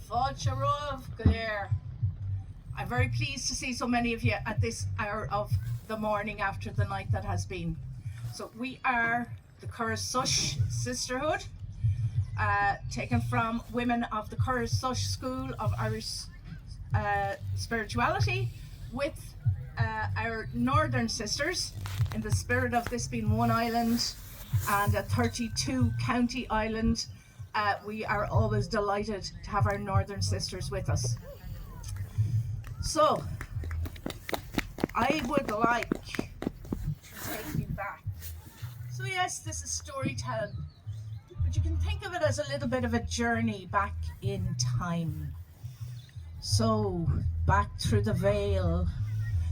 Fáilte Galir. I'm very pleased to see so many of you at this hour of the morning after the night that has been. So we are the Currasush Sisterhood, taken from women of the Currasush School of Irish Spirituality, with our northern sisters, in the spirit of this being one island and a 32 county island. We are always delighted to have our northern sisters with us. So, I would like to take you back. So yes, this is storytelling, but you can think of it as a little bit of a journey back in time. So, back through the veil,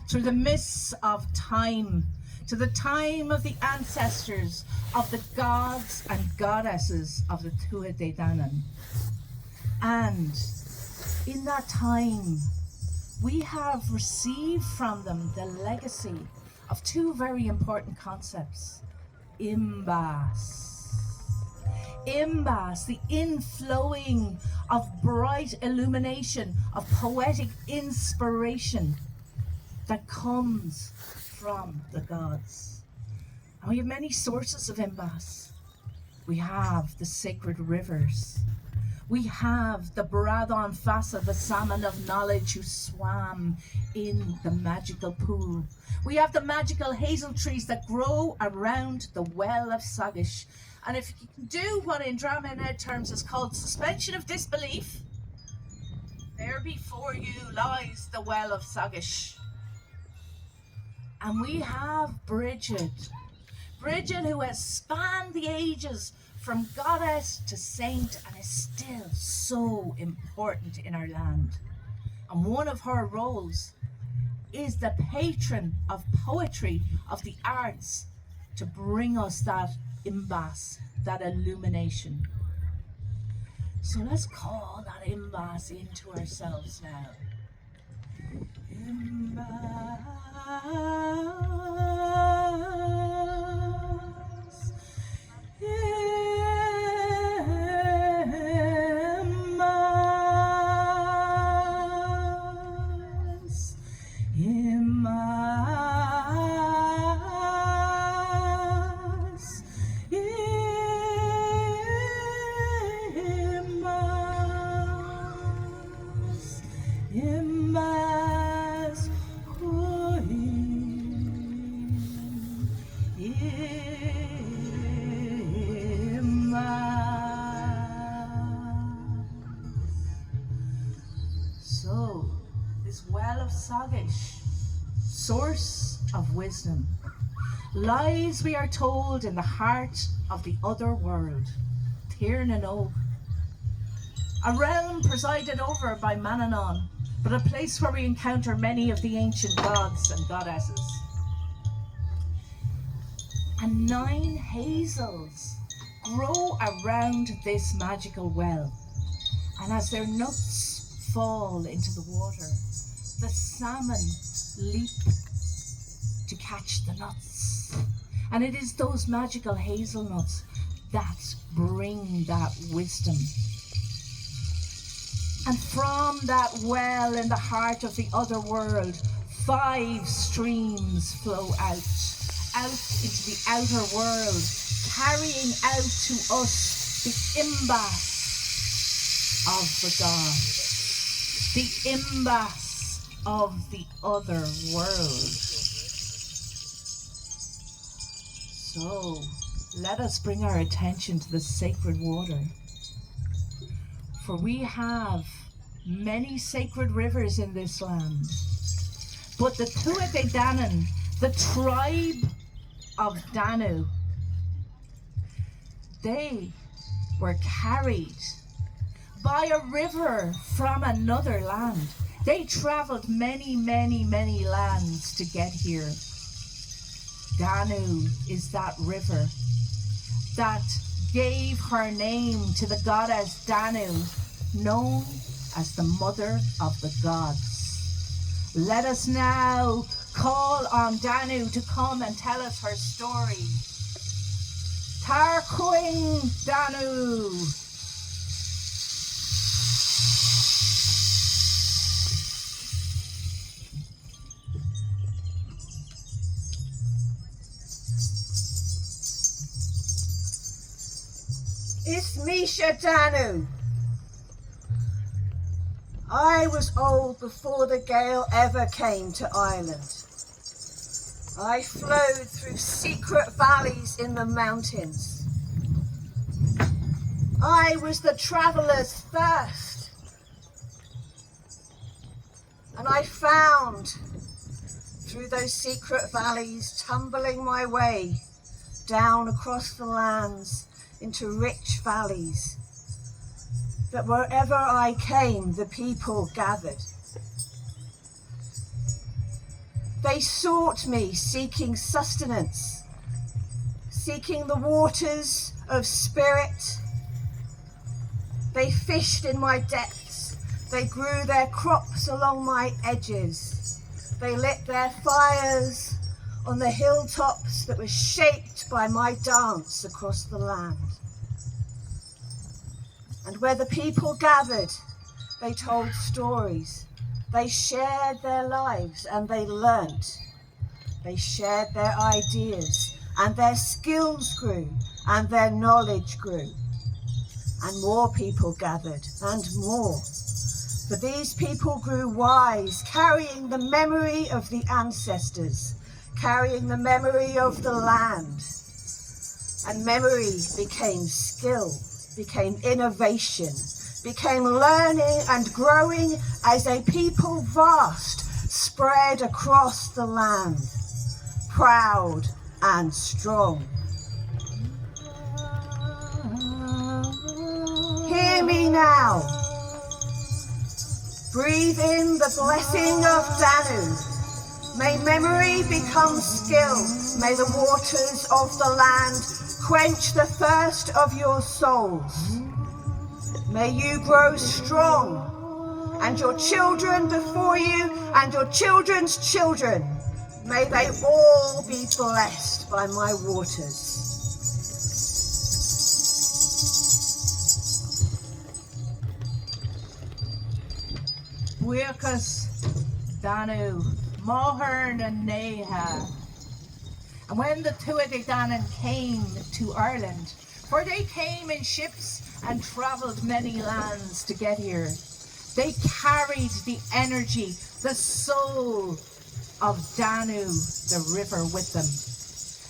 through the mists of time, to the time of the ancestors of the gods and goddesses of the Bealtaine. And in that time, we have received from them the legacy of two very important concepts. Imbas. Imbas, the inflowing of bright illumination, of poetic inspiration that comes from the gods. And we have many sources of Imbas. We have the sacred rivers. We have the Bradon Fassa, the salmon of knowledge who swam in the magical pool. We have the magical hazel trees that grow around the well of Sagish. And if you can do what in drama and ed terms is called suspension of disbelief, there before you lies the well of Sagish. And we have Bridget who has spanned the ages from goddess to saint and is still so important in our land. And one of her roles is the patron of poetry, of the arts, to bring us that imbas, that illumination. So let's call that imbas into ourselves now. Imbas. So, this well of Sagish, source of wisdom, lies, we are told, in the heart of the other world, Tirnano, a realm presided over by Manannán, but a place where we encounter many of the ancient gods and goddesses. And 9 hazels grow around this magical well, and as their nuts fall into the water, the salmon leap to catch the nuts. And it is those magical hazelnuts that bring that wisdom. And from that well in the heart of the other world, 5 streams flow out into the outer world, carrying out to us the imbas of the gods, the imbas of the other world. So let us bring our attention to the sacred water. For we have many sacred rivers in this land. But the Bealtaine, the tribe of Danu, they were carried by a river from another land. They traveled many, many, many lands to get here. Danu is that river that gave her name to the goddess Danu, known as the mother of the gods. Let us now call on Danu to come and tell us her story. Tarquin Danu. Uisneach Danu. I was old before the Gale ever came to Ireland. I flowed through secret valleys in the mountains. I was the traveller's thirst. And I found, through those secret valleys, tumbling my way down across the lands into rich valleys, that wherever I came, the people gathered. They sought me, seeking sustenance, seeking the waters of spirit. They fished in my depths. They grew their crops along my edges. They lit their fires on the hilltops that were shaped by my dance across the land. And where the people gathered, they told stories. They shared their lives and they learnt. They shared their ideas and their skills grew and their knowledge grew. And more people gathered and more. For these people grew wise, carrying the memory of the ancestors, carrying the memory of the land. And memory became skill, became innovation, became learning and growing as a people vast spread across the land, proud and strong. Hear me now. Breathe in the blessing of Danu. May memory become skill. May the waters of the land quench the thirst of your souls. May you grow strong, and your children before you, and your children's children, may they all be blessed by my waters. Buchas Danu, Mohern and Neha. And when the Tuatha Danann came to Ireland, for they came in ships and travelled many lands to get here, they carried the energy, the soul of Danu, the river, with them.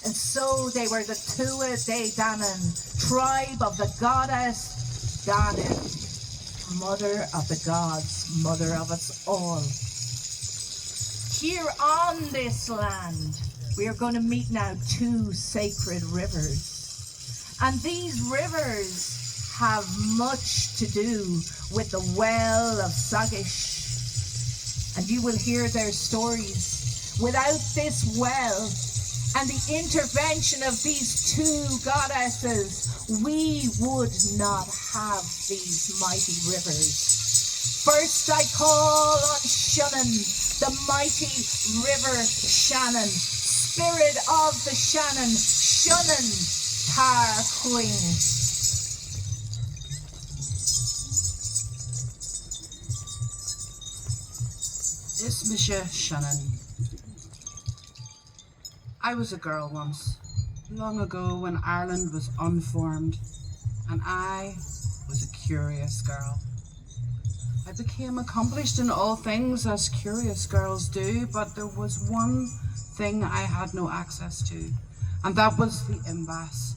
And so they were the Tuatha Danann, tribe of the goddess Danu, mother of the gods, mother of us all. Here on this land, we are going to meet now two sacred rivers. And these rivers have much to do with the well of Sagish. And you will hear their stories. Without this well and the intervention of these two goddesses, we would not have these mighty rivers. First I call on Shannon, the mighty river Shannon, spirit of the Shannon, Shannon Tarquin. Uisneach Shannon. I was a girl once, long ago when Ireland was unformed, and I was a curious girl. I became accomplished in all things as curious girls do, but there was one thing I had no access to, and that was the imbas,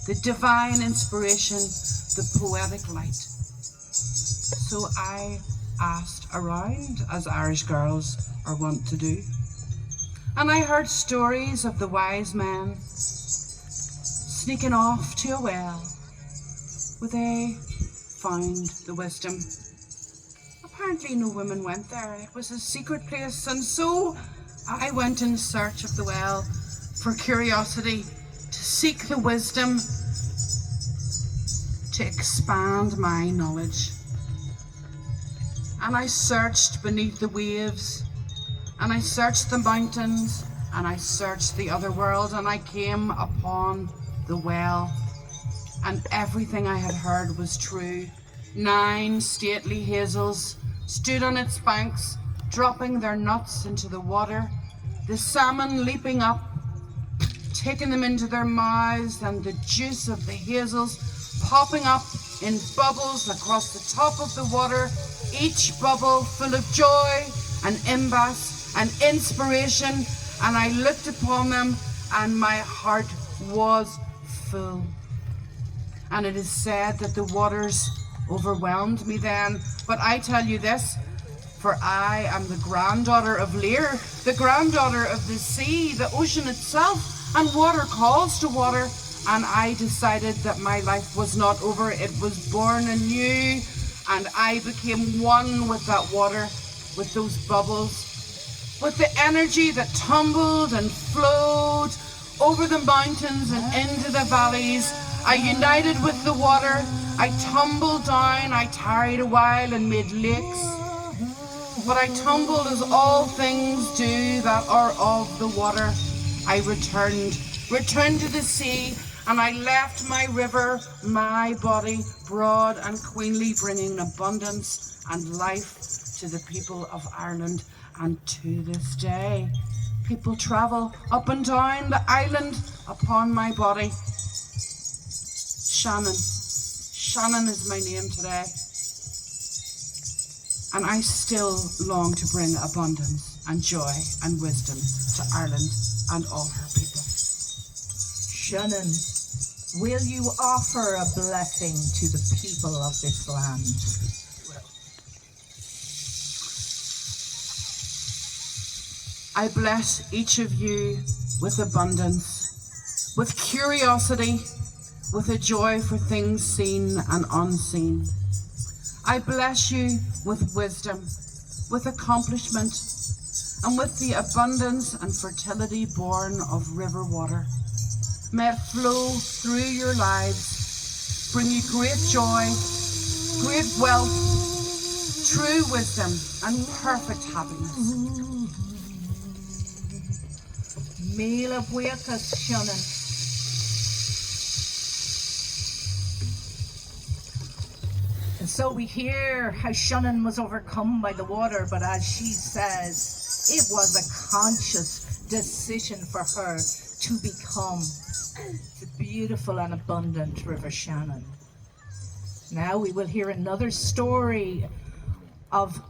the divine inspiration, the poetic light. So I asked around, as Irish girls are wont to do, and I heard stories of the wise men sneaking off to a well where they found the wisdom. Apparently no women went there. It was a secret place, and so I went in search of the well for curiosity, to seek the wisdom, to expand my knowledge. And I searched beneath the waves, and I searched the mountains, and I searched the other world, and I came upon the well. and everything I had heard was true. 9 stately hazels stood on its banks, dropping their nuts into the water, the salmon leaping up, taking them into their mouths, and the juice of the hazels popping up in bubbles across the top of the water, each bubble full of joy and imbas and inspiration. And I looked upon them and my heart was full. And it is said that the waters overwhelmed me then, but I tell you this, for I am the granddaughter of Lear, the granddaughter of the sea, the ocean itself, and water calls to water. And I decided that my life was not over, it was born anew, and I became one with that water, with those bubbles, with the energy that tumbled and flowed over the mountains and into the valleys. I united with the water, I tumbled down, I tarried a while and made lakes, but I tumbled as all things do that are of the water. I returned to the sea, and I left my river, my body, broad and queenly, bringing abundance and life to the people of Ireland. And to this day, people travel up and down the island upon my body. Shannon. Shannon is my name today. And I still long to bring abundance and joy and wisdom to Ireland and all her people. Shannon, will you offer a blessing to the people of this land? I bless each of you with abundance, with curiosity, with a joy for things seen and unseen. I bless you with wisdom, with accomplishment, and with the abundance and fertility born of river water. May it flow through your lives, bring you great joy, great wealth, true wisdom, and perfect happiness. Mila buekas, Shannon. And so we hear how Shannon was overcome by the water, but as she says, it was a conscious decision for her to become the beautiful and abundant River Shannon. Now we will hear another story of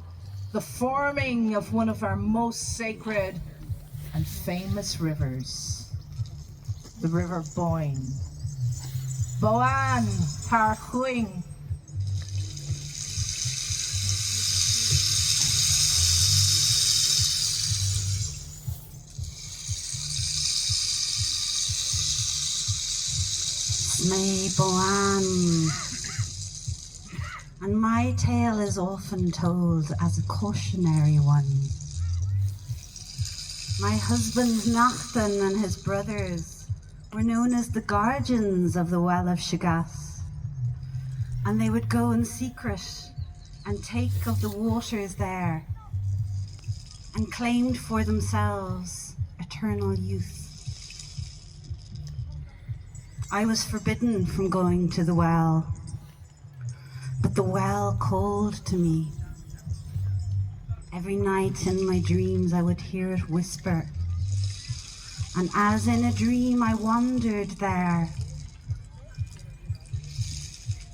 the forming of one of our most sacred and famous rivers, the River Boyne. Boan Par Chuing. Me Boan. And my tale is often told as a cautionary one. My husband Nachtan and his brothers were known as the guardians of the Well of Shagath, and they would go in secret and take of the waters there and claimed for themselves eternal youth. I was forbidden from going to the well, but the well called to me. Every night in my dreams I would hear it whisper, and as in a dream I wandered there.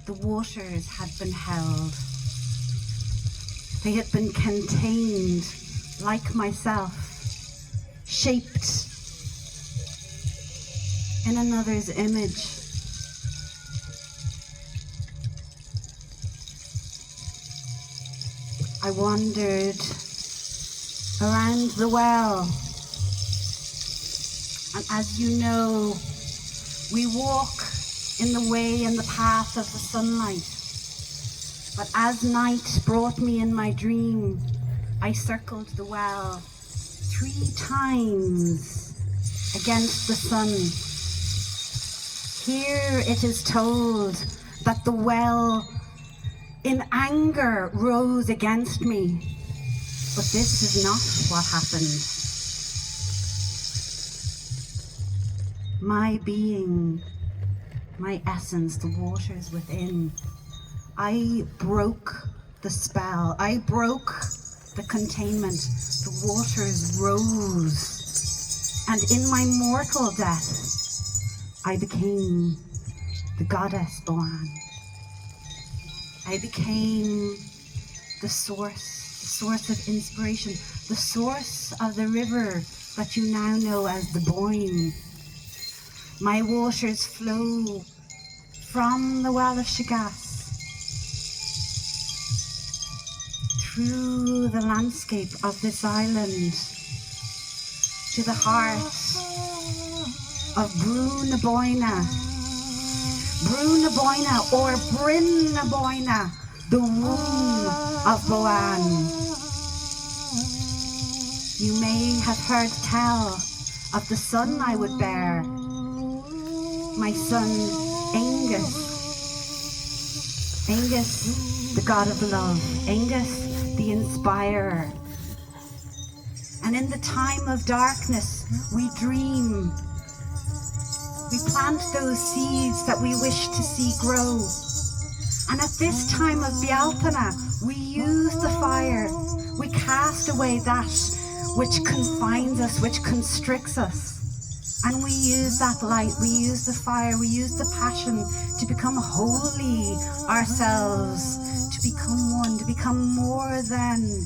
The waters had been held. They had been contained like myself, shaped in another's image. I wandered around the well, and as you know, we walk in the way and the path of the sunlight. But as night brought me in my dream, I circled the well 3 times against the sun. Here it is told that the well in anger rose against me, but this is not what happened. My being my essence, the waters within. I broke the spell. I broke the containment. The waters rose. And in my mortal death, I became the goddess Bealtaine. I became the source of inspiration, the source of the river that you now know as the Boyne. My waters flow from the Well of Shagass through the landscape of this island to the heart of Brunaboyna. Brunaboyna or Brinaboyna, the womb of Bealtaine. You may have heard tell of the son I would bear, my son Angus. Angus, the god of love. Angus, the inspirer. And in the time of darkness, we dream. We plant those seeds that we wish to see grow. And at this time of Bealtaine, we use the fire. We cast away that which confines us, which constricts us. And we use that light, we use the fire, we use the passion to become holy ourselves, to become one, to become more than.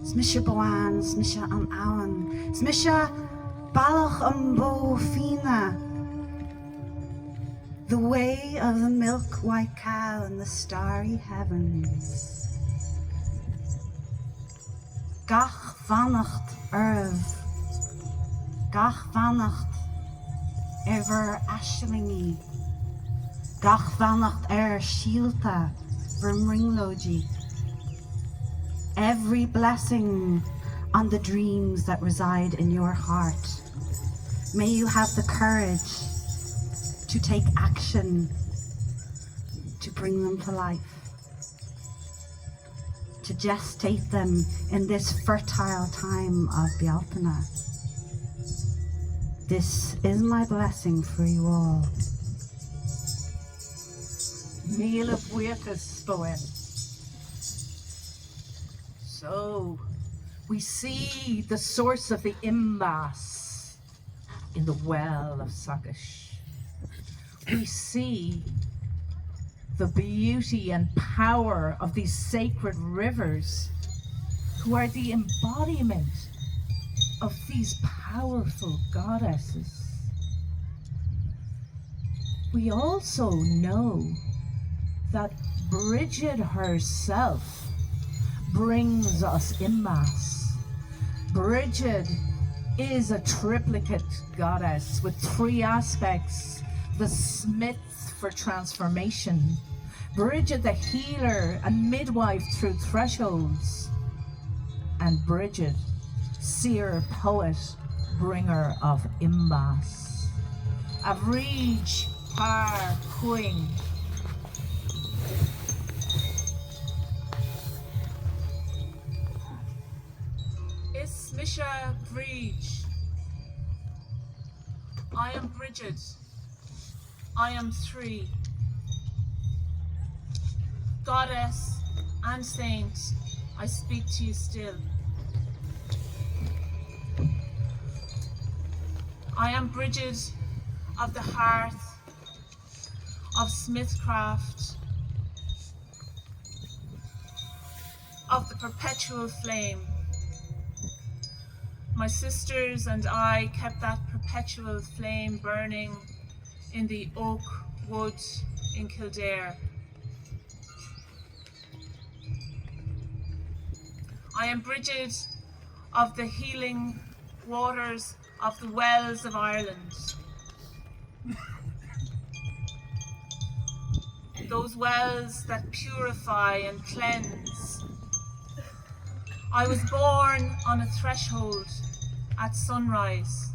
Smisha Bealtaine, Smisha an Awan, Smisha Balach Bo Fina. The way of the milk-white cow in the starry heavens. Gach vannacht Gach vannacht ever ashlingi. Gach vannacht shielta vermringlogi. Every blessing on the dreams that reside in your heart. May you have the courage to take action, to bring them to life, to gestate them in this fertile time of Bealtaine. This is my blessing for you all. Meal of Wiecas Boen. So we see the source of the Imbas in the well of Sakish. We see the beauty and power of these sacred rivers, who are the embodiment of these powerful goddesses. We also know that Bridget herself brings us Imbas. Bridget is a triplicate goddess with three aspects: the smith for transformation, Bridget the healer and midwife through thresholds, and Bridget, seer, poet, bringer of Imbas. Avrij par queen. Ismisha Vrij. I am Bridget. I am three. Goddess and saint, I speak to you still. I am Bridget of the hearth, of smithcraft, of the perpetual flame. My sisters and I kept that perpetual flame burning in the oak wood in Kildare. I am Bridget of the healing waters of the wells of Ireland. Those wells that purify and cleanse. I was born on a threshold at sunrise.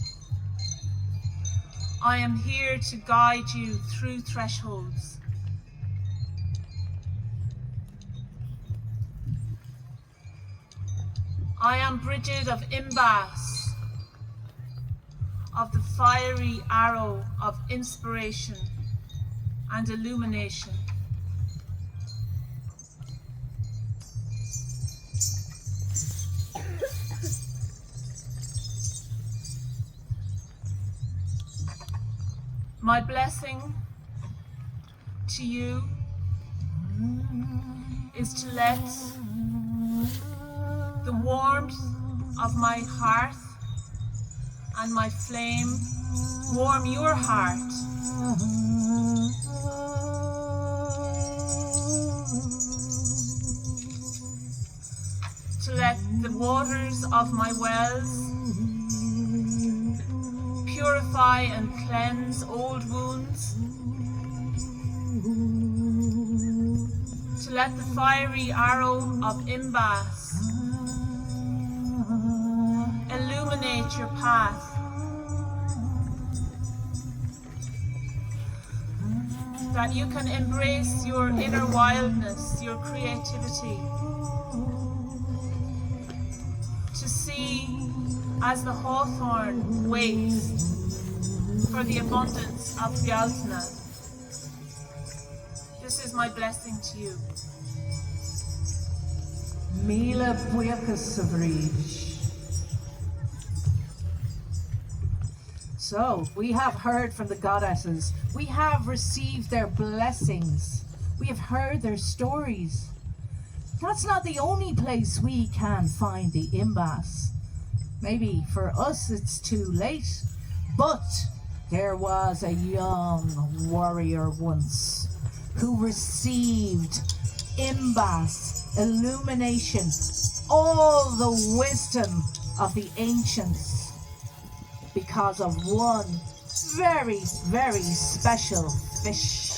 I am here to guide you through thresholds. I am Bridget of Imbas. of the fiery arrow of inspiration and illumination. My blessing to you is to let the warmth of my hearth and my flame warm your heart. To let the waters of my wells purify and cleanse old wounds. To let the fiery arrow of Imbas illuminate your path. That you can embrace your inner wildness, your creativity. To see as the hawthorn waits for the abundance of Bealtaine. This is my blessing to you. Míle buíochas sa bhríd. So, we have heard from the goddesses. We have received their blessings. We have heard their stories. That's not the only place we can find the Imbas. Maybe for us it's too late, but there was a young warrior once who received Imbas illumination, all the wisdom of the ancients, because of one very, very special fish.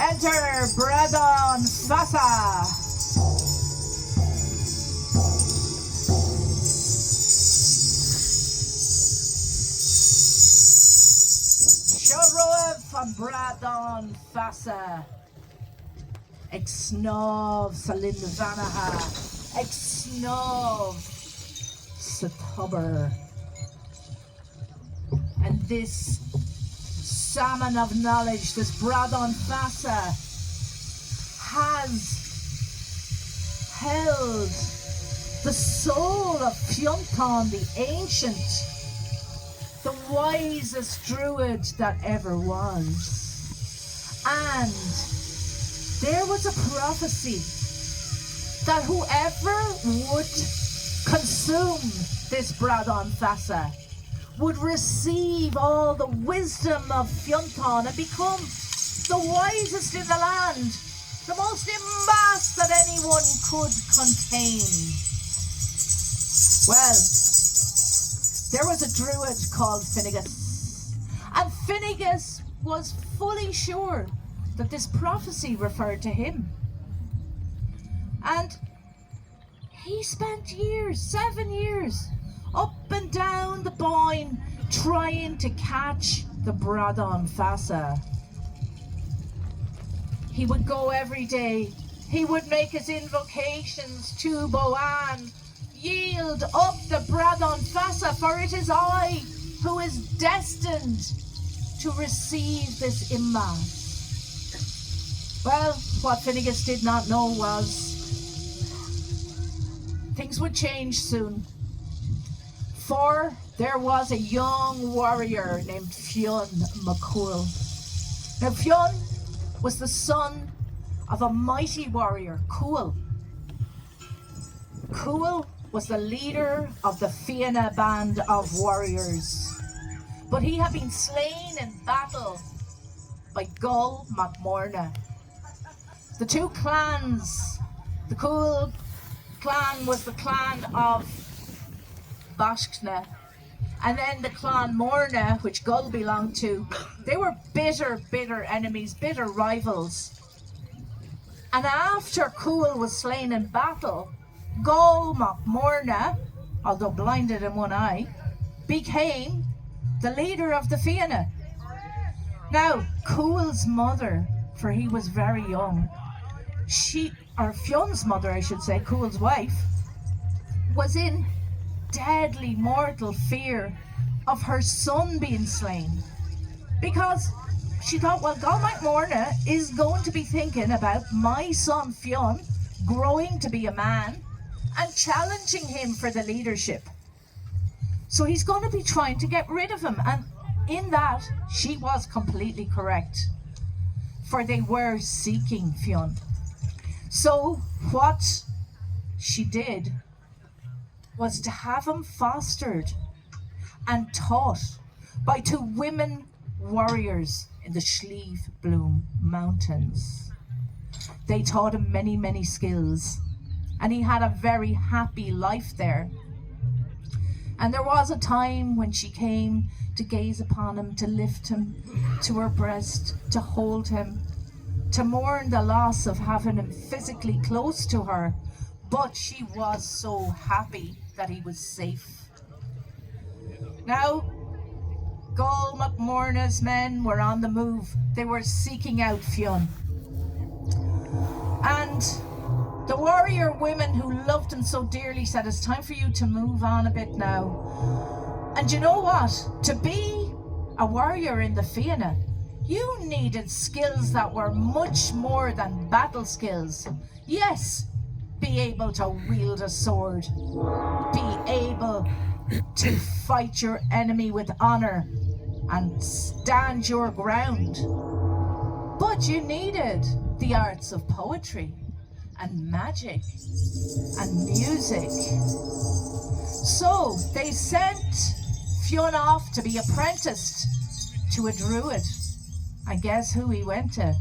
Enter Bradon Fassa. Shoroev van Bradon Fassa. Exnov Salin Vanaha. Exnov Satubber. And this salmon of knowledge, this Bradon Fassa, has held the soul of Bealtaine, the ancient, the wisest druid that ever was. And there was a prophecy that whoever would consume this Bradon Fassa would receive all the wisdom of Bealtaine and become the wisest in the land, the most imbas that anyone could contain. Well, there was a druid called Finnegas, and Finnegas was fully sure that this prophecy referred to him. And he spent years, 7 years, up and down the Boyne, trying to catch the Bradon Fassa. He would go every day. He would make his invocations to Boann. Yield up the Bradon Fassa, for it is I who is destined to receive this image. Well, what Finnegas did not know was things would change soon. For there was a young warrior named Fionn McCool. Now Fionn was the son of a mighty warrior, Cuil. Cuil was the leader of the Fianna band of warriors, but he had been slain in battle by Gull MacMorna. The two clans, the Cuil clan was the clan of Bashkna, and then the clan Morna, which Gull belonged to, they were bitter enemies, bitter rivals. And after Cuil was slain in battle, Gull MacMorna, although blinded in one eye, became the leader of the Fianna. Now, Cuil's mother, for he was very young, Fionn's mother, I should say, Cuil's wife, was in deadly mortal fear of her son being slain. Because she thought, well, Gol Morna is going to be thinking about my son Fionn growing to be a man and challenging him for the leadership. So he's going to be trying to get rid of him. And in that, she was completely correct. For they were seeking Fionn. So what she did was to have him fostered and taught by 2 women warriors in the Slieve Bloom Mountains. They taught him many, many skills, and he had a very happy life there. And there was a time when she came to gaze upon him, to lift him to her breast, to hold him, to mourn the loss of having him physically close to her, but she was so happy that he was safe. Now, Gol Morna's men were on the move. They were seeking out Fionn. And the warrior women who loved him so dearly said, it's time for you to move on a bit now. And you know what? To be a warrior in the Fianna, you needed skills that were much more than battle skills. Yes, be able to wield a sword. Be able to fight your enemy with honor and stand your ground. But you needed the arts of poetry and magic and music. So they sent Fionn off to be apprenticed to a druid. And guess who he went to?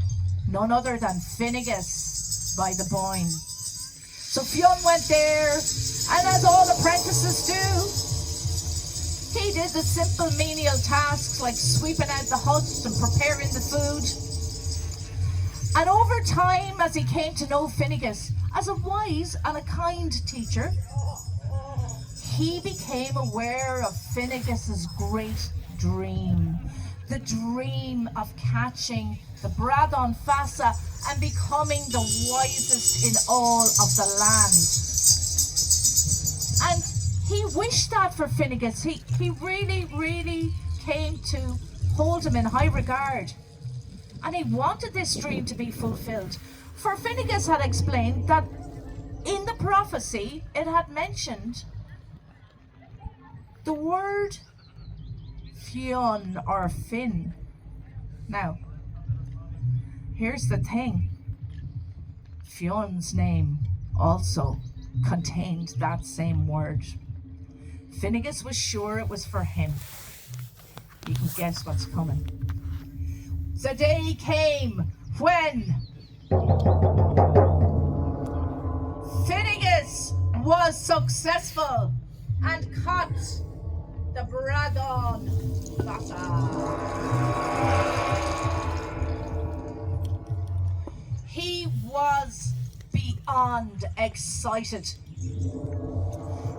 None other than Finnegas by the Boyne. So Fionn went there, and as all apprentices do, he did the simple menial tasks like sweeping out the huts and preparing the food. And over time, as he came to know Finnegas as a wise and a kind teacher, he became aware of Finnegas's great dream. The dream of catching the Bradon Fassa and becoming the wisest in all of the land. And he wished that for Finnegas. He really, really came to hold him in high regard. And he wanted this dream to be fulfilled. For Finnegas had explained that in the prophecy it had mentioned the word Fionn or Finn. Now, here's the thing. Fionn's name also contained that same word. Finnegas was sure it was for him. You can guess what's coming. The day came when Finnegas was successful and caught the Bradon Fassa. He was beyond excited.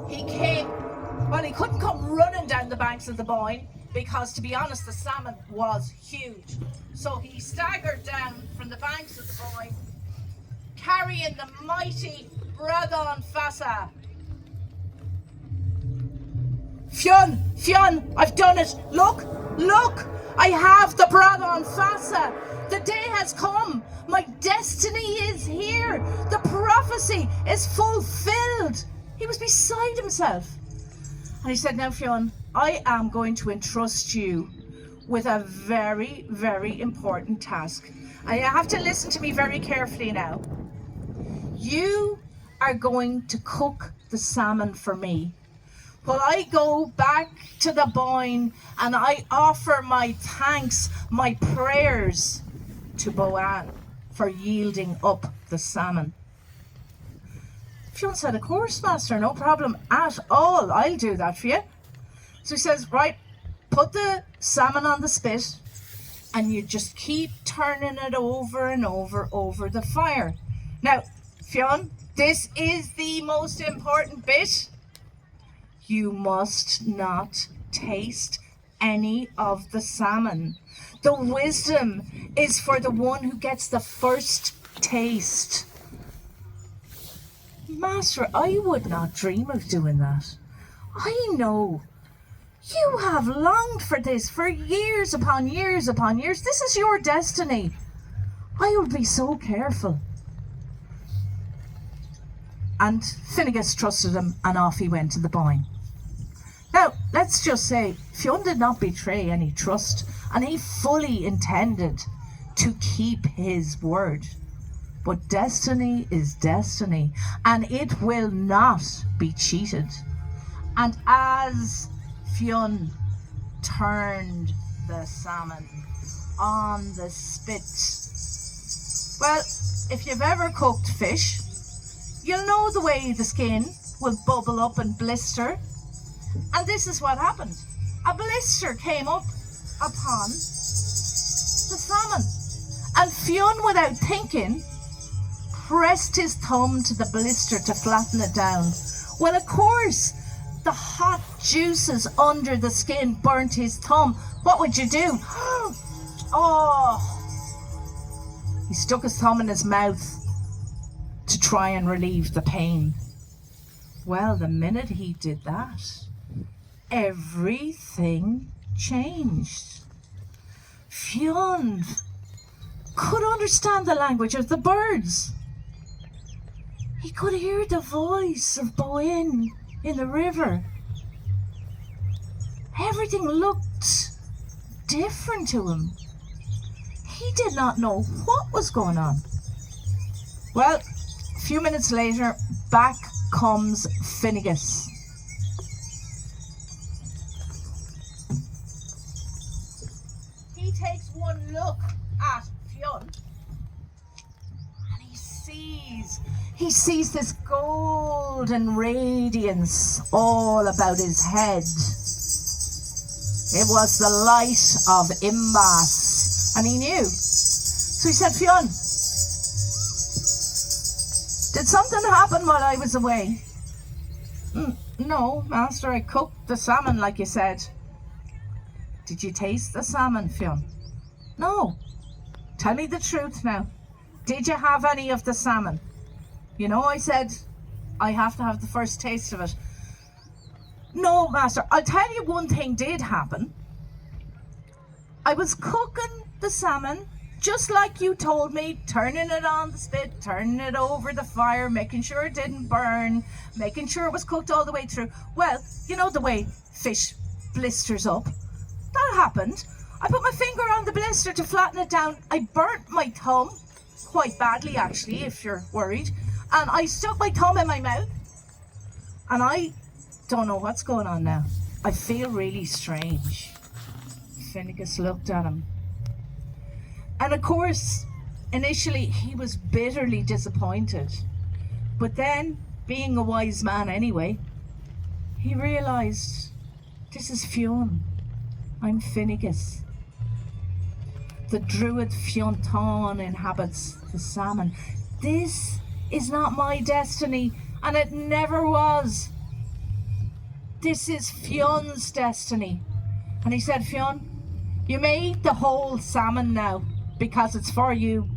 He came, well, he couldn't come running down the banks of the Boyne because, to be honest, the salmon was huge. So he staggered down from the banks of the Boyne, carrying the mighty Bradon Fassa. Fionn, I've done it. Look, I have the Bradon Fassa. The day has come. My destiny is here. The prophecy is fulfilled. He was beside himself. And he said, now Fionn, I am going to entrust you with a very, very important task. And you have to listen to me very carefully now. You are going to cook the salmon for me. While I go back to the Boyne and I offer my thanks, my prayers to Boann for yielding up the salmon. Fionn said, of course, master, no problem at all. I'll do that for you. So he says, right, put the salmon on the spit and you just keep turning it over and over the fire. Now, Fionn, this is the most important bit. You must not taste any of the salmon. The wisdom is for the one who gets the first taste. Master, I would not dream of doing that. I know you have longed for this for years upon years upon years. This is your destiny. I will be so careful. And Finnegas trusted him, and off he went to the Boyne. Now, let's just say, Fionn did not betray any trust, and he fully intended to keep his word. But destiny is destiny, and it will not be cheated. And as Fionn turned the salmon on the spit, well, if you've ever cooked fish, you'll know the way the skin will bubble up and blister. And this is what happened. A blister came up upon the salmon. And Fionn, without thinking, pressed his thumb to the blister to flatten it down. Well, of course, the hot juices under the skin burnt his thumb. What would you do? Oh! He stuck his thumb in his mouth to try and relieve the pain. Well, the minute he did that, everything changed. Fionn could understand the language of the birds. He could hear the voice of Bealtaine in the river. Everything looked different to him. He did not know what was going on. Well, a few minutes later, back comes Finnegas. He takes one look at Fionn, and he sees this golden radiance all about his head. It was the light of Imbas, and he knew. So he said, Fionn, did something happen while I was away? No, Master, I cooked the salmon like you said. Did you taste the salmon, Fionn? No. Tell me the truth now. Did you have any of the salmon? You know, I said I have to have the first taste of it. No, Master, I'll tell you one thing did happen. I was cooking the salmon just like you told me, turning it on the spit, turning it over the fire, making sure it didn't burn, making sure it was cooked all the way through. Well, you know the way fish blisters up. That happened. I put my finger on the blister to flatten it down. I burnt my thumb, quite badly actually, if you're worried. And I stuck my thumb in my mouth. And I don't know what's going on now. I feel really strange. Finnegas looked at him. And of course, initially he was bitterly disappointed. But then, being a wise man anyway, he realised, this is Fionn. I'm Finnegas. The druid Bealtaine inhabits the salmon. This is not my destiny, and it never was. This is Fionn's destiny. And he said, Fionn, you may eat the whole salmon now, because it's for you.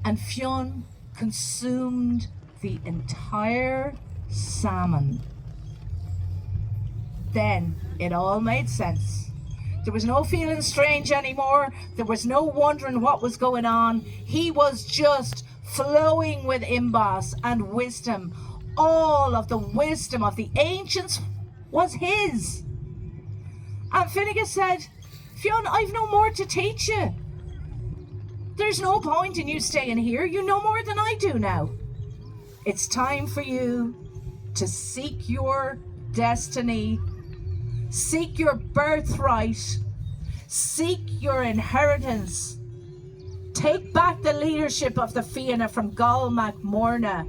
And Fionn consumed the entire salmon. Then it all made sense. There was no feeling strange anymore. There was no wondering what was going on. He was just flowing with imbas and wisdom. All of the wisdom of the ancients was his. And Finnegas said, Fionn, I've no more to teach you. There's no point in you staying here. You know more than I do now. It's time for you to seek your destiny, seek your birthright, seek your inheritance. Take back the leadership of the Fianna from Gol Mac Morna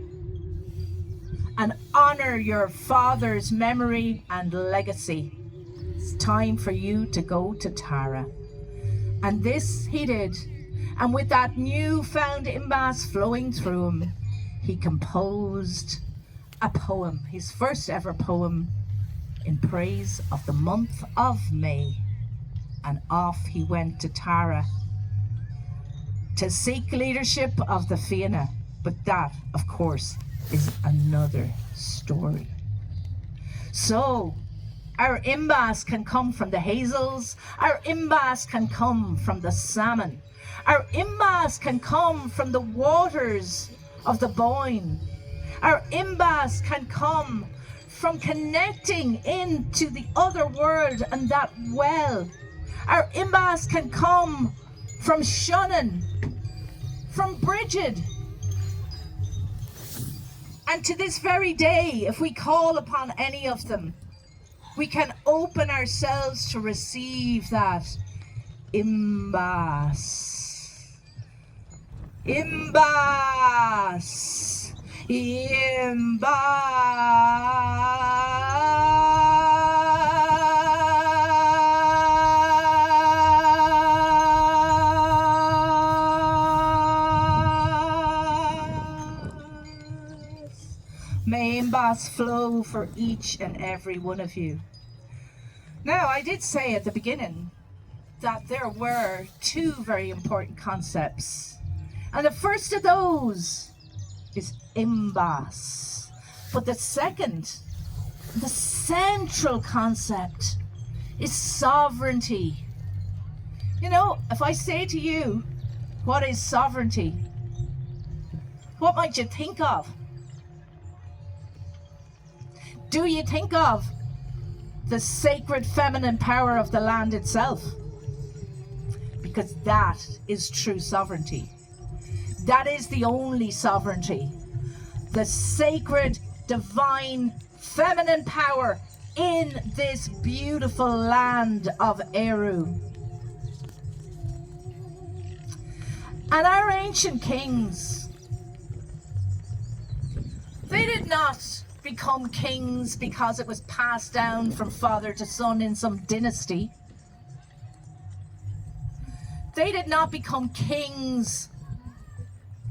and honour your father's memory and legacy. It's time for you to go to Tara. And this he did. And with that newfound imbas flowing through him, he composed a poem, his first ever poem, in praise of the month of May. And off he went to Tara to seek leadership of the Fianna. But that, of course, is another story. So, our imbas can come from the hazels. Our imbas can come from the salmon. Our imbas can come from the waters of the Boyne. Our imbas can come from connecting into the other world and that well. Our imbas can come from Shannon, from Bridget. And to this very day, if we call upon any of them, we can open ourselves to receive that imbas. Imbas. May imbas flow for each and every one of you. Now, I did say at the beginning that there were two very important concepts. And the first of those is imbas. But the second, the central concept is sovereignty. You know, if I say to you, what is sovereignty? What might you think of? Do you think of the sacred feminine power of the land itself? Because that is true sovereignty. That is the only sovereignty. The sacred, divine, feminine power in this beautiful land of Eru. And our ancient kings, they did not become kings because it was passed down from father to son in some dynasty. They did not become kings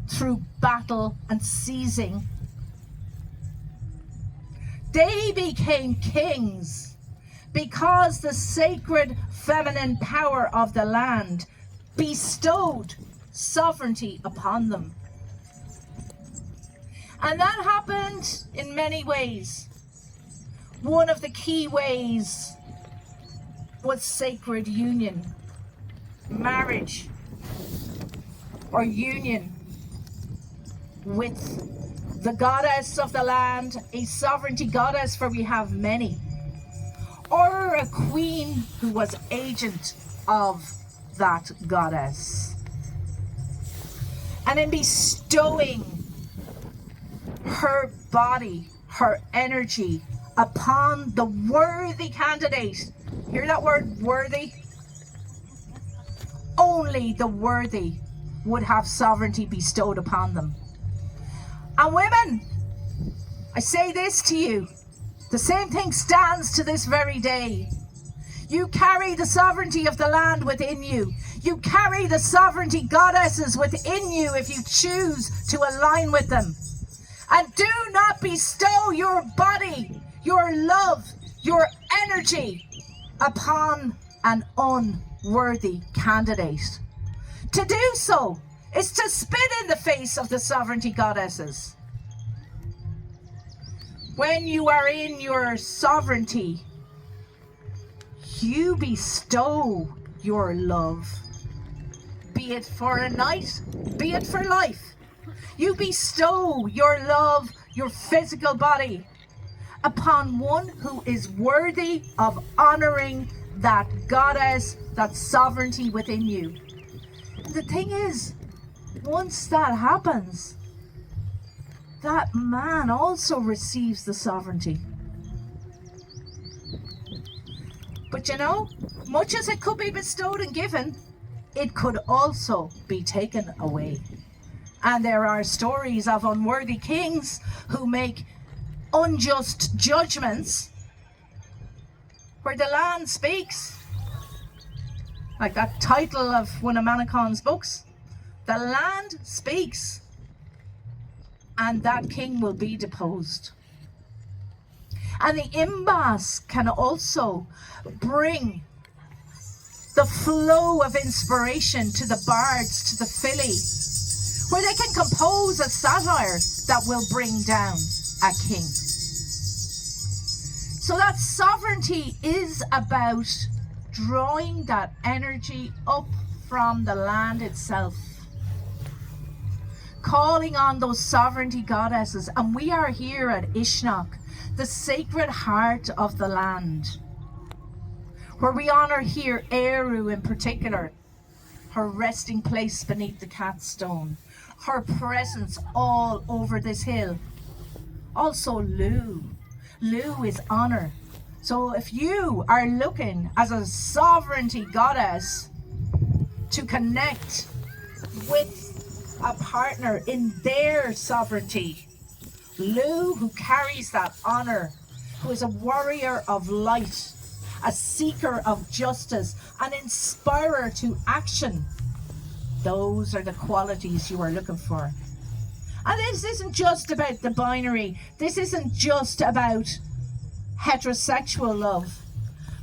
through battle and seizing. They became kings because the sacred feminine power of the land bestowed sovereignty upon them. And that happened in many ways. One of the key ways was sacred union, marriage, or union with the goddess of the land, a sovereignty goddess, for we have many, or a queen who was agent of that goddess. And in bestowing her body, her energy upon the worthy candidate, hear that word, worthy? Only the worthy would have sovereignty bestowed upon them. And women, I say this to you, the same thing stands to this very day. You carry the sovereignty of the land within you. You carry the sovereignty goddesses within you if you choose to align with them. And do not bestow your body, your love, your energy upon an unworthy candidate. To do so is to spit in the face of the sovereignty goddesses. When you are in your sovereignty, you bestow your love, be it for a night, be it for life. You bestow your love, your physical body, upon one who is worthy of honoring that goddess, that sovereignty within you. The thing is, once that happens, that man also receives the sovereignty. But you know, much as it could be bestowed and given, it could also be taken away. And there are stories of unworthy kings who make unjust judgments where the land speaks. Like that title of one of Manicon's books. The land speaks. And that king will be deposed. And the imbas can also bring the flow of inspiration to the bards, to the filly, where they can compose a satire that will bring down a king. So that sovereignty is about drawing that energy up from the land itself, calling on those sovereignty goddesses. And we are here at Uisneach, the sacred heart of the land, where we honour here Eru in particular, her resting place beneath the cat stone, her presence all over this hill. Also Lu. Lu is honour. So if you are looking as a sovereignty goddess to connect with a partner in their sovereignty, Lu, who carries that honour, who is a warrior of light, a seeker of justice, an inspirer to action, those are the qualities you are looking for. And this isn't just about the binary. This isn't just about heterosexual love.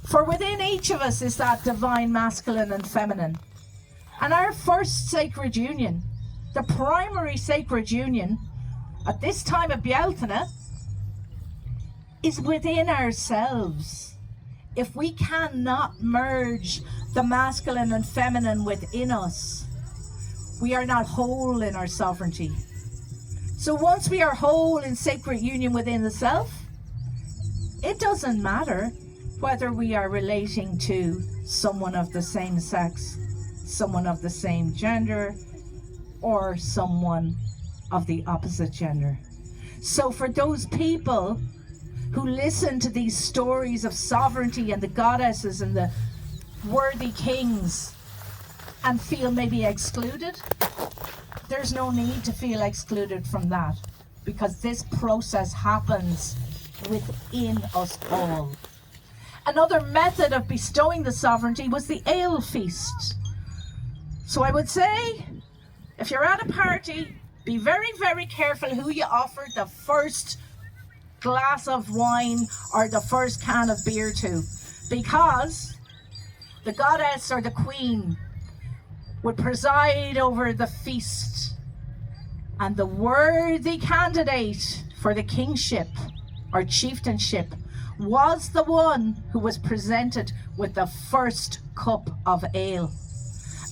For within each of us is that divine masculine and feminine. And our first sacred union, the primary sacred union at this time of Bealtaine, is within ourselves. If we cannot merge the masculine and feminine within us, we are not whole in our sovereignty. So once we are whole in sacred union within the self, it doesn't matter whether we are relating to someone of the same sex, someone of the same gender, or someone of the opposite gender. So for those people who listen to these stories of sovereignty and the goddesses and the worthy kings and feel maybe excluded, there's no need to feel excluded from that, because this process happens within us all. Another method of bestowing the sovereignty was the ale feast. So I would say, if you're at a party, be very, very careful who you offer the first glass of wine or the first can of beer to, because the goddess or the queen would preside over the feast, and the worthy candidate for the kingship or chieftainship was the one who was presented with the first cup of ale.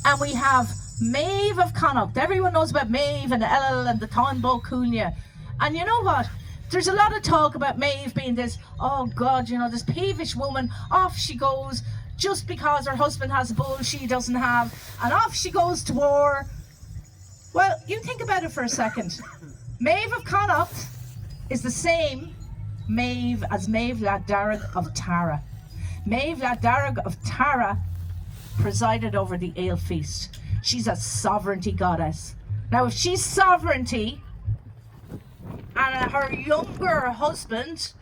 And we have Maeve of Connacht. Everyone knows about Maeve and Ellel and the Táin Cúilne. And you know what? There's a lot of talk about Maeve being this, oh God, you know, this peevish woman. Off she goes just because her husband has a bull she doesn't have, and off she goes to war. Well, you think about it for a second. Maeve of Connacht is the same Maeve as Maeve la Darragh of Tara. Maeve la Darragh of Tara presided over the ale feast. She's a sovereignty goddess. Now, if she's sovereignty and her younger husband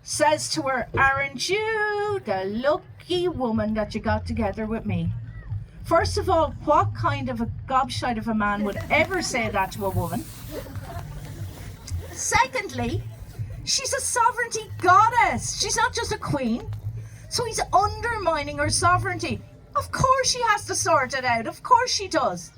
says to her, aren't you the lucky woman that you got together with me? First of all, what kind of a gobshite of a man would ever say that to a woman? Secondly, she's a sovereignty goddess. She's not just a queen. So he's undermining her sovereignty. Of course she has to sort it out. Of course she does.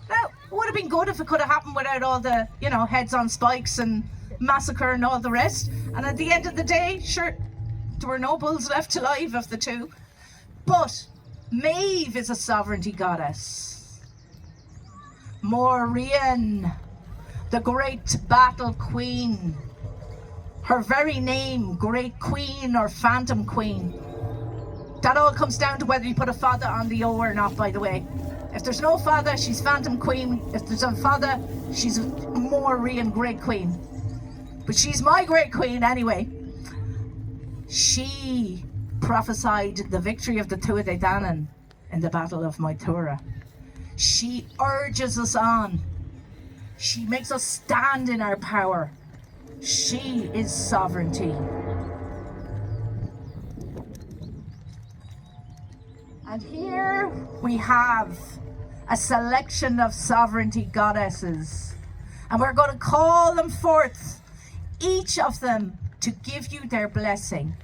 Now, it would have been good if it could have happened without all the, you know, heads on spikes and massacre and all the rest. And at the end of the day, sure, there were no bulls left alive of the two. But Maeve is a sovereignty goddess. Maureen, the great battle queen. Her very name, Great Queen or Phantom Queen. That all comes down to whether you put a father on the O or not, by the way. If there's no father, she's Phantom Queen. If there's a father, she's Maureen, Great Queen. But she's my Great Queen anyway. She prophesied the victory of the Tuatha De Danann in the Battle of Moytura. She urges us on. She makes us stand in our power. She is sovereignty. And here we have a selection of sovereignty goddesses. And we're going to call them forth, each of them, to give you their blessing.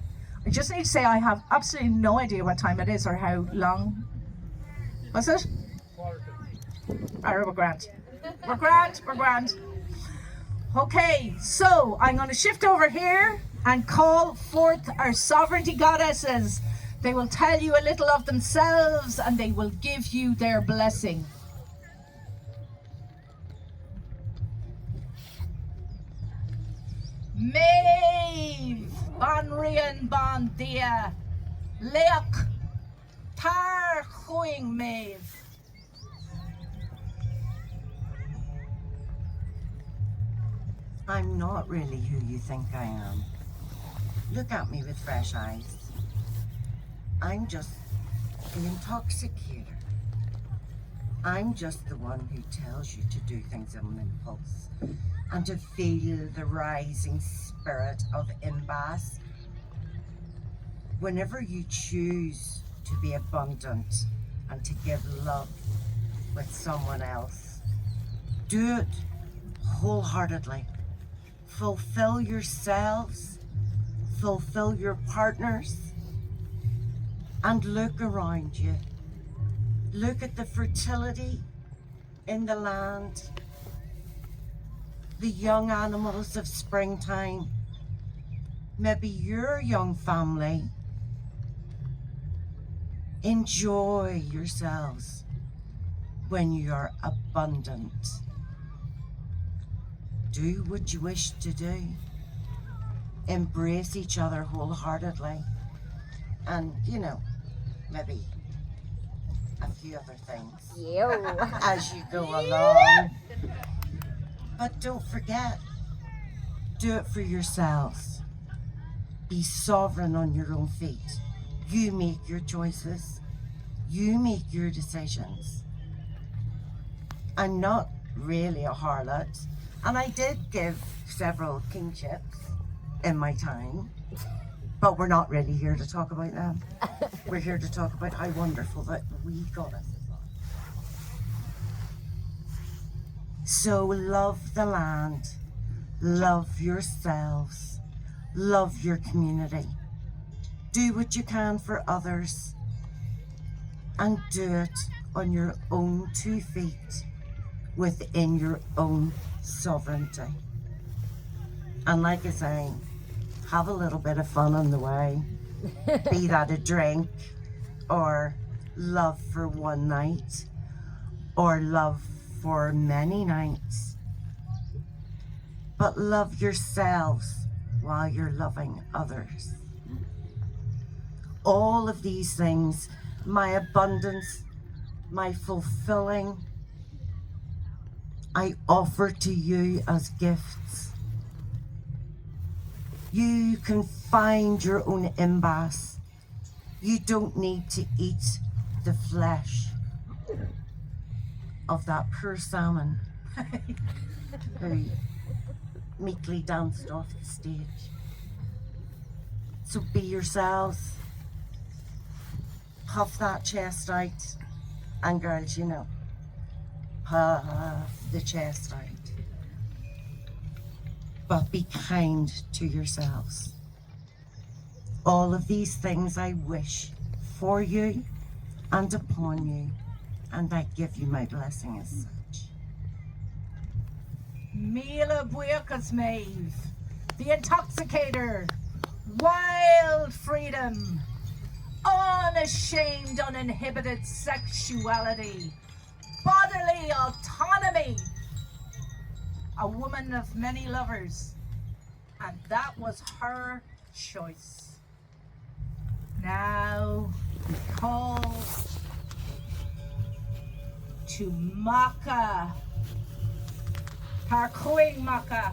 I just need to say I have absolutely no idea what time it is or how long. What's it? Alright, we're grand. We're grand. Okay, so I'm going to shift over here and call forth our sovereignty goddesses. They will tell you a little of themselves and they will give you their blessing. Maeve, ban rian ban dia, leok, tar chuing Maeve. I'm not really who you think I am. Look at me with fresh eyes. I'm just the intoxicator. I'm just the one who tells you to do things on impulse and to feel the rising spirit of Imbas. Whenever you choose to be abundant and to give love with someone else, do it wholeheartedly. Fulfill yourselves, fulfill your partners, and look around you. Look at the fertility in the land, the young animals of springtime, maybe your young family. Enjoy yourselves when you are abundant. Do what you wish to do. Embrace each other wholeheartedly. And, maybe a few other things as you go along. But don't forget, do it for yourselves. Be sovereign on your own feet. You make your choices. You make your decisions. I'm not really a harlot, and I did give several kingships in my time, but we're not really here to talk about them. We're here to talk about how wonderful that we goddesses are. So love the land, love yourselves, love your community. Do what you can for others, and do it on your own 2 feet, within your own sovereignty. And like I say, have a little bit of fun on the way. Be that a drink, or love for one night, or love for many nights. But love yourselves while you're loving others. All of these things, my abundance, my fulfilling, I offer to you as gifts. You can find your own imbas. You don't need to eat the flesh of that poor salmon who meekly danced off the stage. So be yourselves. Puff that chest out. And girls, puff the chest out. But be kind to yourselves. All of these things I wish for you and upon you, and I give you my blessing as such. Mila Buikas Maeve, the intoxicator, wild freedom, unashamed, uninhibited sexuality, bodily autonomy, a woman of many lovers, and that was her choice. Now we call to Maka, Harkoing Maka.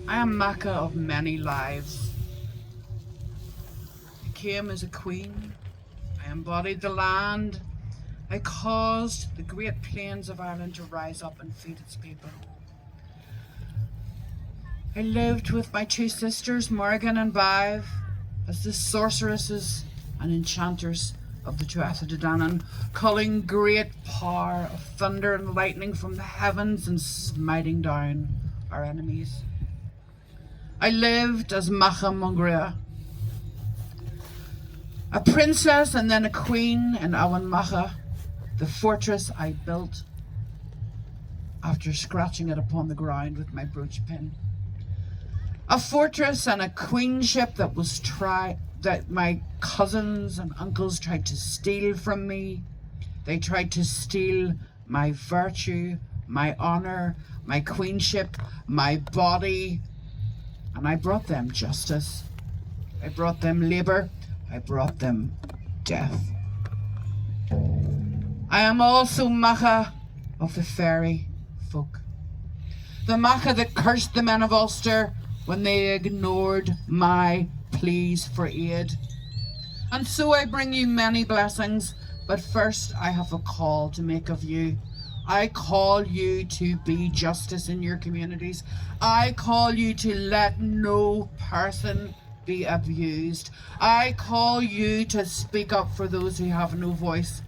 I am Maka of many lives. I came as a queen. I embodied the land. I caused the great plains of Ireland to rise up and feed its people. I lived with my 2 sisters, Morgan and Bive, as the sorceresses and enchanters of the Tuatha De Danann, calling great power of thunder and lightning from the heavens and smiting down our enemies. I lived as Macha Mongrea, a princess and then a queen in Awan Macha, the fortress I built after scratching it upon the ground with my brooch pin. A fortress and a queenship that my cousins and uncles tried to steal from me. They tried to steal my virtue, my honor, my queenship, my body, and I brought them justice. I brought them labor. I brought them death. I am also Macha of the fairy folk. The Macha that cursed the men of Ulster when they ignored my pleas for aid. And so I bring you many blessings, but first I have a call to make of you. I call you to be justice in your communities. I call you to let no person be abused. I call you to speak up for those who have no voice,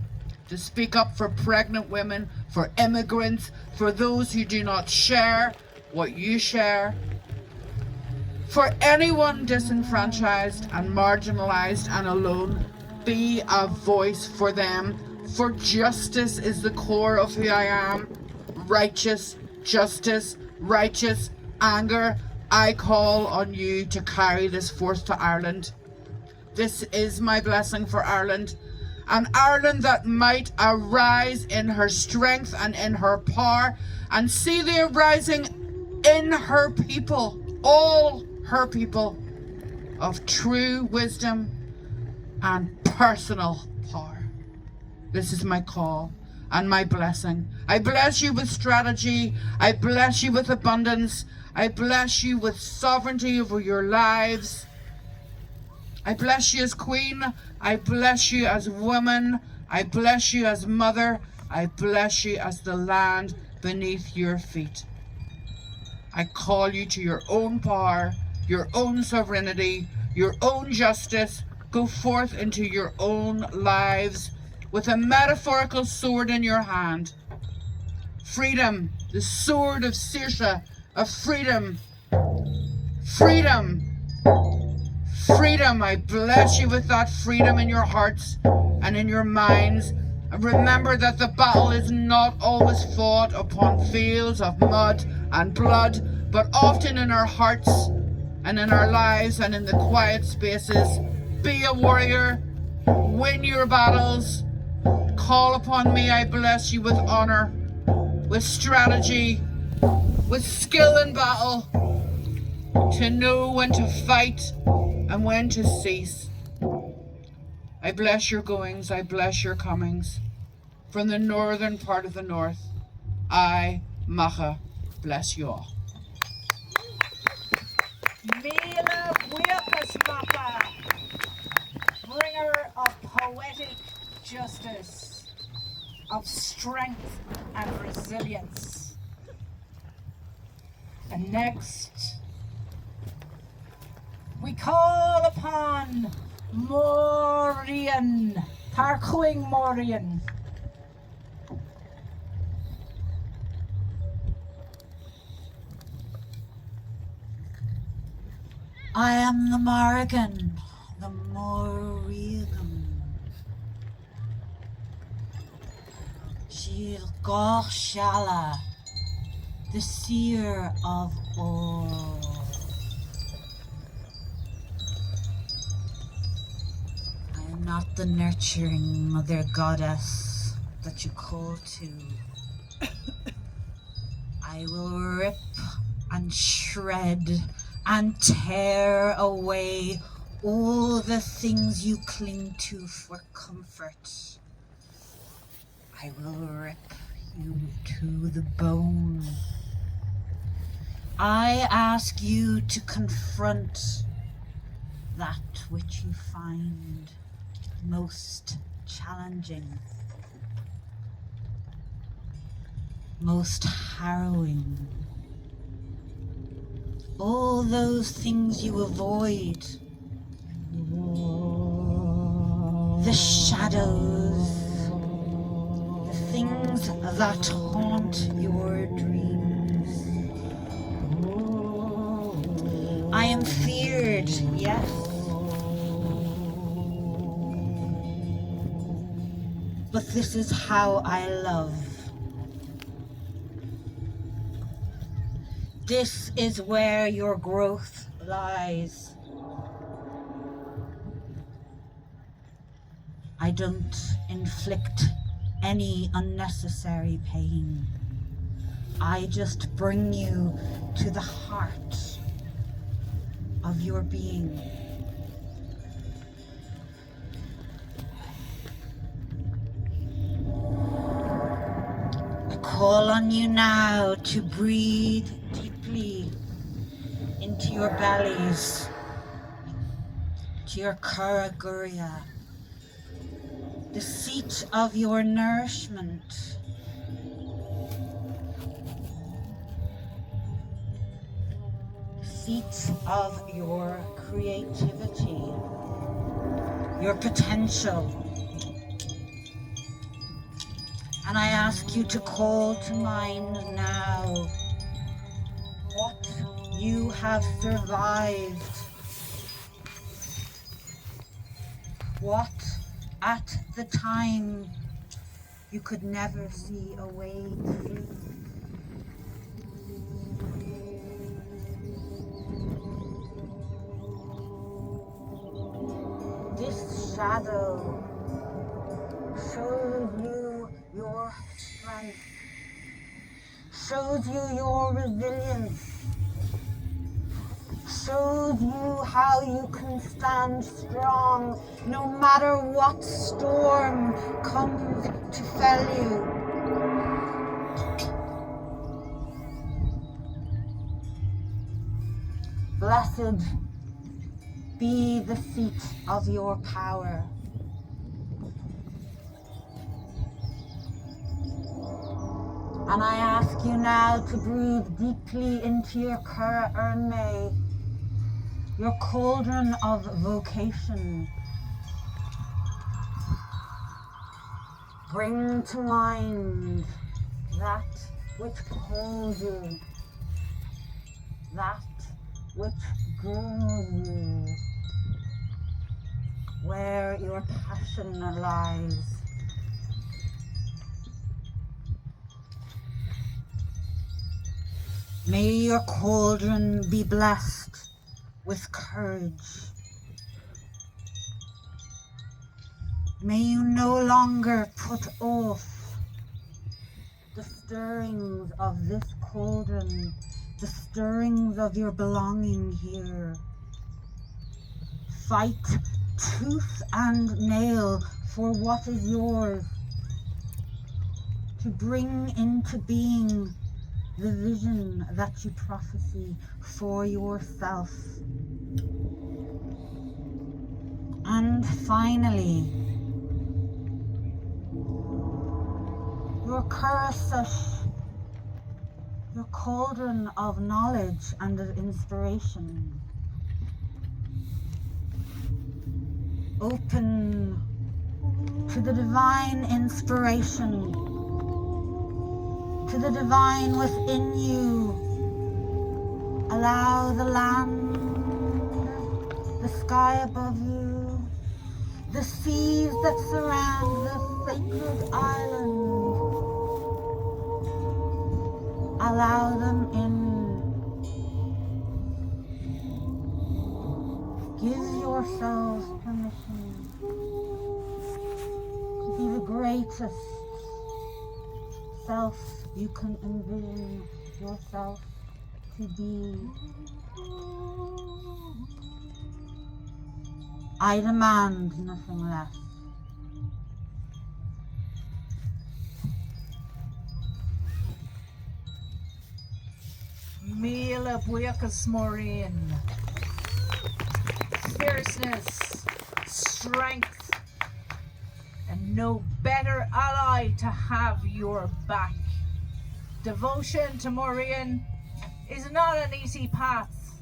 to speak up for pregnant women, for immigrants, for those who do not share what you share, for anyone disenfranchised and marginalized and alone. Be a voice for them, for justice is the core of who I am. Righteous justice, righteous anger. I call on you to carry this forth to Ireland. This is my blessing for Ireland. An Ireland that might arise in her strength and in her power, and see the arising in her people, all her people, of true wisdom and personal power. This is my call and my blessing. I bless you with strategy. I bless you with abundance. I bless you with sovereignty over your lives. I bless you as queen. I bless you as woman. I bless you as mother. I bless you as the land beneath your feet. I call you to your own power, your own sovereignty, your own justice. Go forth into your own lives with a metaphorical sword in your hand. Freedom, the sword of Saoirse, of freedom. Freedom. Freedom. I bless you with that freedom in your hearts and in your minds. And remember that the battle is not always fought upon fields of mud and blood, but often in our hearts and in our lives and in the quiet spaces. Be a warrior. Win your battles. Call upon me. I bless you with honor, with strategy, with skill in battle, to know when to fight and when to cease. I bless your goings, I bless your comings. From the northern part of the north, I, Macha, bless you all. Mila Buikas Macha, bringer of poetic justice, of strength and resilience. And next, we call upon Maureen, Tarquing Maureen. I am the Morrigan, the Morrigan. She'll Gorshala, the seer of all. I am not the nurturing mother goddess that you call to. I will rip and shred and tear away all the things you cling to for comfort. I will rip you to the bone. I ask you to confront that which you find most challenging, most harrowing. All those things you avoid, the shadows, the things that haunt your dreams. I am feared, yes, but this is how I love. This is where your growth lies. I don't inflict any unnecessary pain. I just bring you to the heart of your being. I call on you now to breathe deeply into your bellies, to your Karaguria, the seat of your nourishment. Seat of your creativity, your potential. And I ask you to call to mind now what you have survived, what at the time you could never see a way through. This shadow shows you your strength, shows you your resilience, shows you how you can stand strong no matter what storm comes to fell you. Blessed be the seat of your power. And I ask you now to breathe deeply into your Kara Ernme, your cauldron of vocation. Bring to mind that which calls you, that which grooms you, where your passion lies. May your cauldron be blessed with courage. May you no longer put off the stirrings of this cauldron, the stirrings of your belonging here. Fight tooth and nail for what is yours, to bring into being the vision that you prophesy for yourself. And finally, your Karasesh, your cauldron of knowledge and of inspiration. Open to the divine inspiration, to the divine within you. Allow the land, the sky above you, the seas that surround this sacred island. Allow them in. Give yourselves permission to be the greatest self you can envision yourself to be. I demand nothing less. Míle buíochas Maureen. Fierceness, strength, and no better ally to have your back. Devotion to Maureen is not an easy path,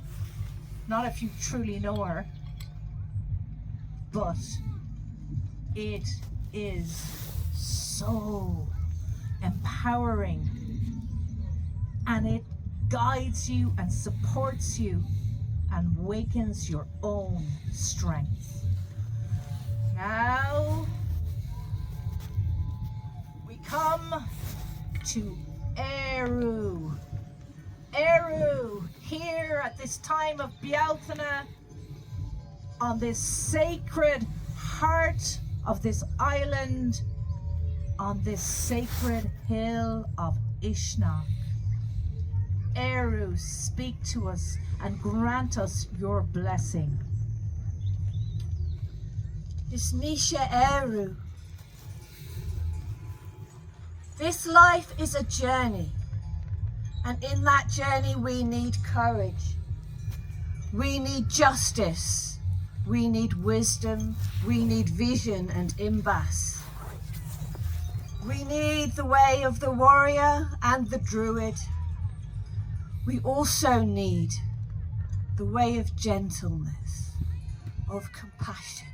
not if you truly know her, but it is so empowering, and it guides you and supports you and wakens your own strength. Now we come to Eru. Eru, here at this time of Bealtaine, on this sacred heart of this island, on this sacred hill of Uisneach. Eru, speak to us and grant us your blessing. Uisneach Eru. This life is a journey, and in that journey we need courage. We need justice. We need wisdom. We need vision and imbas. We need the way of the warrior and the druid. We also need the way of gentleness, of compassion.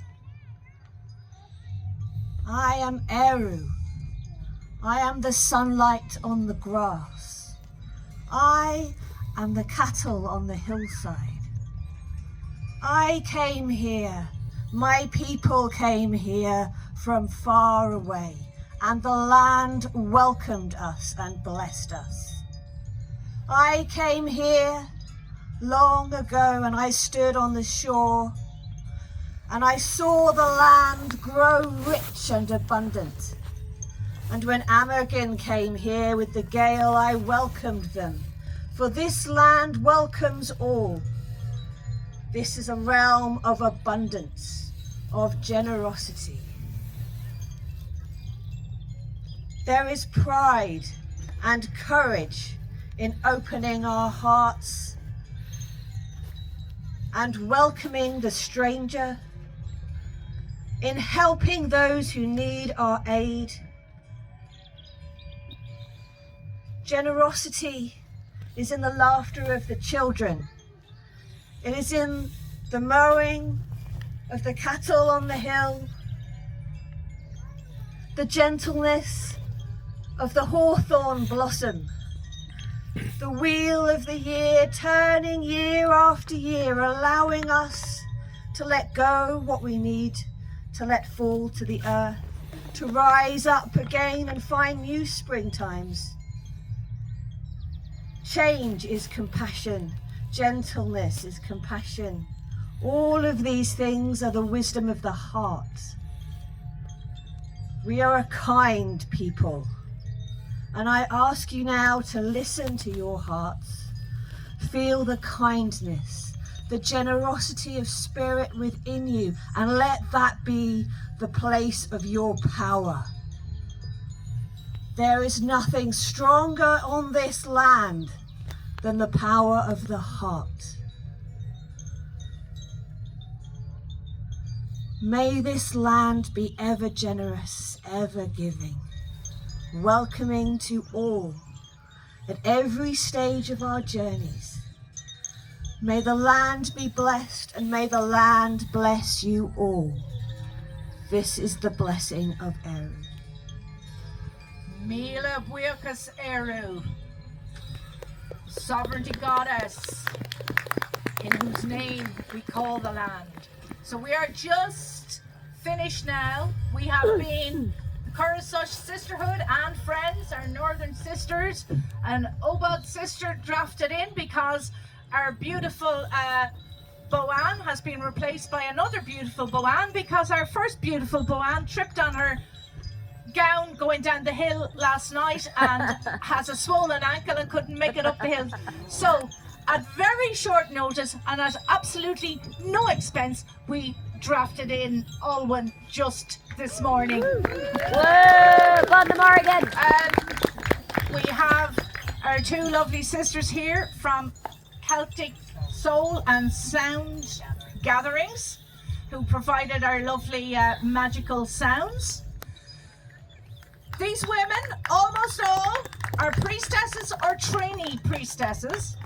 I am Eru. I am the sunlight on the grass. I am the cattle on the hillside. I came here, my people came here from far away, and the land welcomed us and blessed us. I came here long ago, and I stood on the shore, and I saw the land grow rich and abundant. And when Amergin came here with the gale, I welcomed them, for this land welcomes all. This is a realm of abundance, of generosity. There is pride and courage in opening our hearts and welcoming the stranger, in helping those who need our aid. Generosity is in the laughter of the children. It is in the mowing of the cattle on the hill, the gentleness of the hawthorn blossom, the wheel of the year turning year after year, allowing us to let go what we need to let fall to the earth, to rise up again and find new springtimes. Change is compassion. Gentleness is compassion. All of these things are the wisdom of the heart. We are a kind people. And I ask you now to listen to your hearts. Feel the kindness, the generosity of spirit within you, and let that be the place of your power. There is nothing stronger on this land than the power of the heart. May this land be ever generous, ever giving, welcoming to all at every stage of our journeys. May the land be blessed, and may the land bless you all. This is the blessing of Eru. Mila Buikas Eru, sovereignty goddess, in whose name we call the land. So we are just finished now. We have been the Currasush Sisterhood and friends, our northern sisters, and Obod sister drafted in because our beautiful Boann has been replaced by another beautiful Boann, because our first beautiful Boann tripped on her gown going down the hill last night and has a swollen ankle and couldn't make it up the hill. So at very short notice and at absolutely no expense, we drafted in Alwyn just this morning. Whoa, on the Morgan. We have our two lovely sisters here from Celtic Soul and Sound Gatherings, who provided our lovely magical sounds. These women, almost all, are priestesses or trainee priestesses.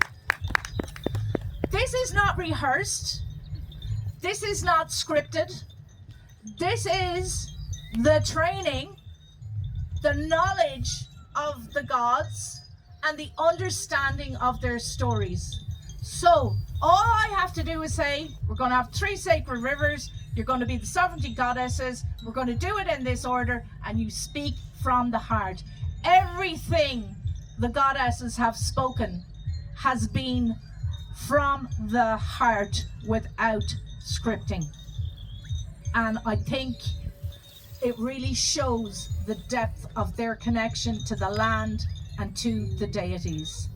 This is not rehearsed. This is not scripted. This is the training, the knowledge of the gods, and the understanding of their stories. So, all I have to do is say, we're going to have 3 sacred rivers, you're going to be the sovereignty goddesses, we're going to do it in this order, and you speak from the heart. Everything the goddesses have spoken has been from the heart without scripting. And I think it really shows the depth of their connection to the land and to the deities.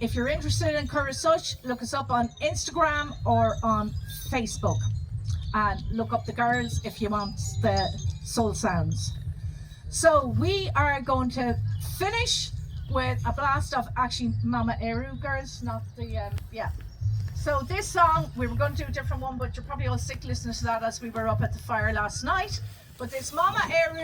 If you're interested in Currasuch, look us up on Instagram or on Facebook. And look up the girls if you want the soul sounds. So we are going to finish with a blast of actually Mama Eru, girls, not the, yeah. So this song, we were going to do a different one, but you're probably all sick listening to that as we were up at the fire last night. But this Mama Eru